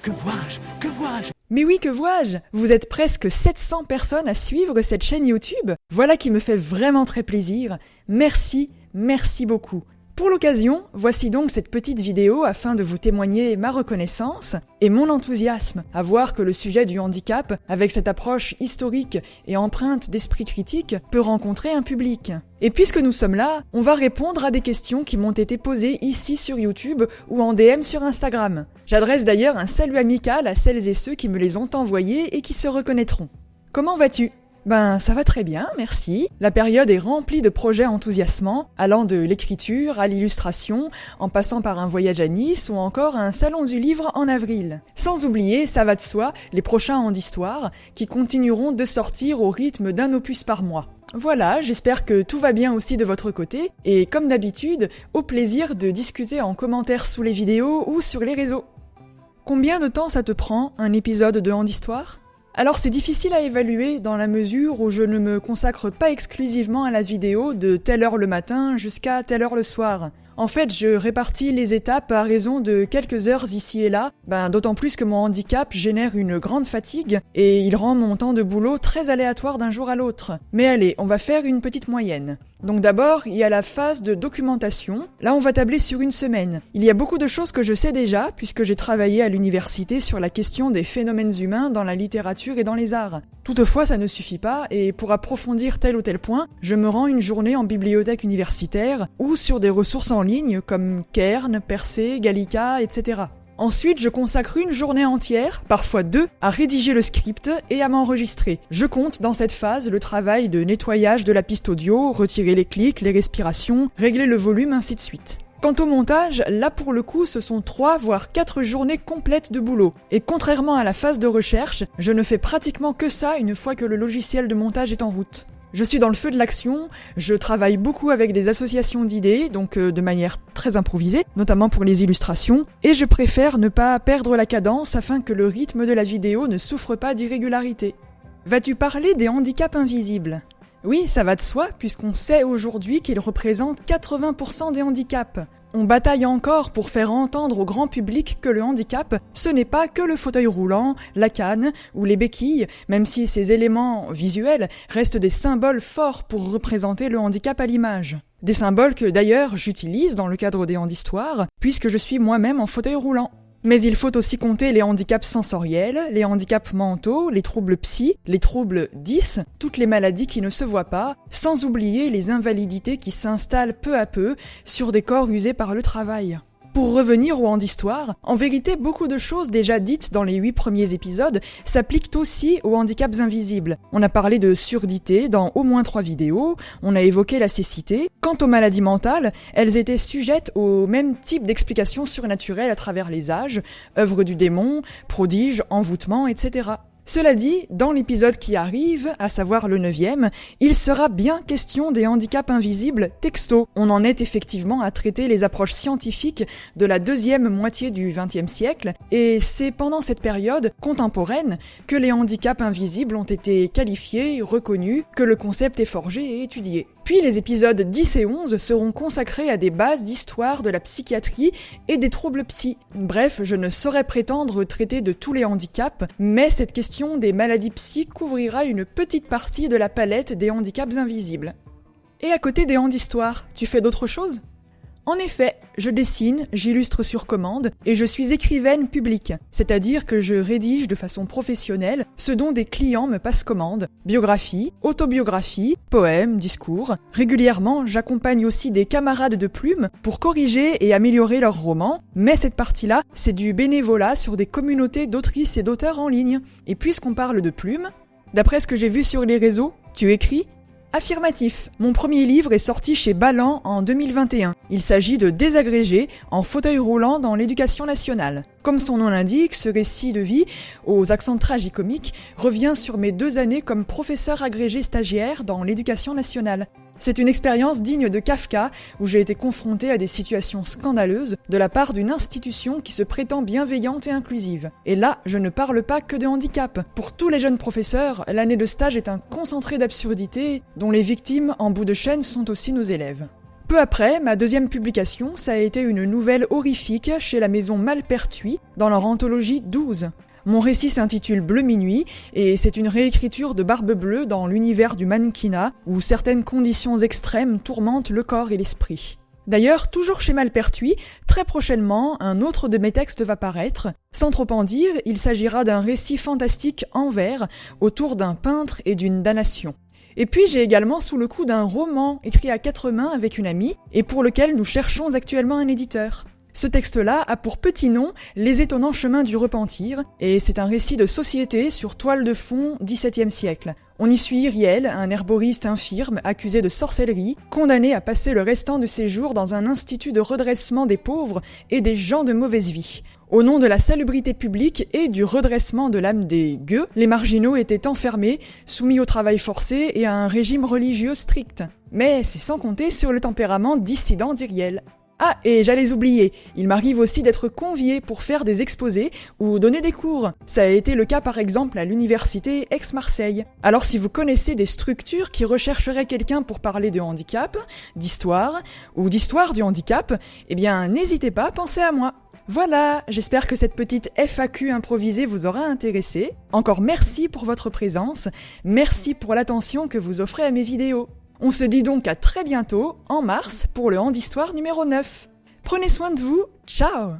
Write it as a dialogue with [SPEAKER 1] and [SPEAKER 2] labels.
[SPEAKER 1] Que vois-je? Que vois-je?
[SPEAKER 2] Mais oui, que vois-je? Vous êtes presque 700 personnes à suivre cette chaîne YouTube. Voilà qui me fait vraiment très plaisir. Merci beaucoup. Pour l'occasion, voici donc cette petite vidéo afin de vous témoigner ma reconnaissance et mon enthousiasme à voir que le sujet du handicap, avec cette approche historique et empreinte d'esprit critique, peut rencontrer un public. Et puisque nous sommes là, on va répondre à des questions qui m'ont été posées ici sur YouTube ou en DM sur Instagram. J'adresse d'ailleurs un salut amical à celles et ceux qui me les ont envoyées et qui se reconnaîtront. Comment vas-tu ? Ben, ça va très bien, merci. La période est remplie de projets enthousiasmants, allant de l'écriture à l'illustration, en passant par un voyage à Nice ou encore un salon du livre en avril. Sans oublier, ça va de soi, les prochains Handhistoires, qui continueront de sortir au rythme d'un opus par mois. Voilà, j'espère que tout va bien aussi de votre côté, et comme d'habitude, au plaisir de discuter en commentaire sous les vidéos ou sur les réseaux. Combien de temps ça te prend, un épisode de Handhistoire ? Alors c'est difficile à évaluer dans la mesure où je ne me consacre pas exclusivement à la vidéo de telle heure le matin jusqu'à telle heure le soir. En fait, je répartis les étapes à raison de quelques heures ici et là, d'autant plus que mon handicap génère une grande fatigue et il rend mon temps de boulot très aléatoire d'un jour à l'autre. Mais allez, on va faire une petite moyenne. Donc d'abord, il y a la phase de documentation. Là, on va tabler sur une semaine. Il y a beaucoup de choses que je sais déjà, puisque j'ai travaillé à l'université sur la question des phénomènes humains dans la littérature et dans les arts. Toutefois, ça ne suffit pas, et pour approfondir tel ou tel point, je me rends une journée en bibliothèque universitaire, ou sur des ressources en ligne, comme Cairn, Percé, Gallica, etc. Ensuite, je consacre une journée entière, parfois 2, à rédiger le script et à m'enregistrer. Je compte dans cette phase le travail de nettoyage de la piste audio, retirer les clics, les respirations, régler le volume, ainsi de suite. Quant au montage, là pour le coup, ce sont 3 voire 4 journées complètes de boulot. Et contrairement à la phase de recherche, je ne fais pratiquement que ça une fois que le logiciel de montage est en route. Je suis dans le feu de l'action, je travaille beaucoup avec des associations d'idées, donc de manière très improvisée, notamment pour les illustrations, et je préfère ne pas perdre la cadence afin que le rythme de la vidéo ne souffre pas d'irrégularité. Vas-tu parler des handicaps invisibles ? Oui, ça va de soi, puisqu'on sait aujourd'hui qu'ils représentent 80% des handicaps. On bataille encore pour faire entendre au grand public que le handicap, ce n'est pas que le fauteuil roulant, la canne ou les béquilles, même si ces éléments visuels restent des symboles forts pour représenter le handicap à l'image. Des symboles que d'ailleurs j'utilise dans le cadre des Handhistoires, puisque je suis moi-même en fauteuil roulant. Mais il faut aussi compter les handicaps sensoriels, les handicaps mentaux, les troubles psy, les troubles 10, toutes les maladies qui ne se voient pas, sans oublier les invalidités qui s'installent peu à peu sur des corps usés par le travail. Pour revenir aux Handhistoires, en vérité, beaucoup de choses déjà dites dans les 8 premiers épisodes s'appliquent aussi aux handicaps invisibles. On a parlé de surdité dans au moins 3 vidéos, on a évoqué la cécité. Quant aux maladies mentales, elles étaient sujettes au même type d'explications surnaturelles à travers les âges, œuvre du démon, prodige, envoûtement, etc. Cela dit, dans l'épisode qui arrive, à savoir le 9e, il sera bien question des handicaps invisibles texto. On en est effectivement à traiter les approches scientifiques de la deuxième moitié du XXe siècle, et c'est pendant cette période contemporaine que les handicaps invisibles ont été qualifiés, reconnus, que le concept est forgé et étudié. Puis les épisodes 10 et 11 seront consacrés à des bases d'histoire de la psychiatrie et des troubles psy. Bref, je ne saurais prétendre traiter de tous les handicaps, mais cette question des maladies psy couvrira une petite partie de la palette des handicaps invisibles. Et à côté des Handhistoires, tu fais d'autres choses ? En effet, je dessine, j'illustre sur commande et je suis écrivaine publique, c'est-à-dire que je rédige de façon professionnelle ce dont des clients me passent commande, biographie, autobiographie, poèmes, discours. Régulièrement, j'accompagne aussi des camarades de plume pour corriger et améliorer leurs romans, mais cette partie-là, c'est du bénévolat sur des communautés d'autrices et d'auteurs en ligne. Et puisqu'on parle de plume, d'après ce que j'ai vu sur les réseaux, tu écris ? Affirmatif. Mon premier livre est sorti chez Ballant en 2021. Il s'agit de Désagrégé en fauteuil roulant dans l'éducation nationale. Comme son nom l'indique, ce récit de vie, aux accents tragicomiques, revient sur mes 2 années comme professeur agrégé stagiaire dans l'éducation nationale. C'est une expérience digne de Kafka, où j'ai été confrontée à des situations scandaleuses de la part d'une institution qui se prétend bienveillante et inclusive. Et là, je ne parle pas que de handicap. Pour tous les jeunes professeurs, l'année de stage est un concentré d'absurdités dont les victimes en bout de chaîne sont aussi nos élèves. Peu après, ma deuxième publication, ça a été une nouvelle horrifique chez la maison Malpertuis dans leur anthologie 12. Mon récit s'intitule Bleu Minuit et c'est une réécriture de Barbe Bleue dans l'univers du mannequinat où certaines conditions extrêmes tourmentent le corps et l'esprit. D'ailleurs, toujours chez Malpertuis, très prochainement, un autre de mes textes va paraître. Sans trop en dire, il s'agira d'un récit fantastique en vers autour d'un peintre et d'une damnation. Et puis j'ai également sous le coup d'un roman écrit à 4 mains avec une amie et pour lequel nous cherchons actuellement un éditeur. Ce texte-là a pour petit nom Les étonnants chemins du repentir et c'est un récit de société sur toile de fond XVIIe siècle. On y suit Iriel, un herboriste infirme accusé de sorcellerie, condamné à passer le restant de ses jours dans un institut de redressement des pauvres et des gens de mauvaise vie. Au nom de la salubrité publique et du redressement de l'âme des gueux, les marginaux étaient enfermés, soumis au travail forcé et à un régime religieux strict. Mais c'est sans compter sur le tempérament dissident d'Iriel. Ah, et j'allais oublier, il m'arrive aussi d'être convié pour faire des exposés ou donner des cours. Ça a été le cas par exemple à l'université Aix-Marseille. Alors si vous connaissez des structures qui rechercheraient quelqu'un pour parler de handicap, d'histoire ou d'histoire du handicap, eh bien n'hésitez pas, pensez à moi. Voilà, j'espère que cette petite FAQ improvisée vous aura intéressé. Encore merci pour votre présence, merci pour l'attention que vous offrez à mes vidéos. On se dit donc à très bientôt, en mars, pour le Handhistoire numéro 9. Prenez soin de vous, ciao!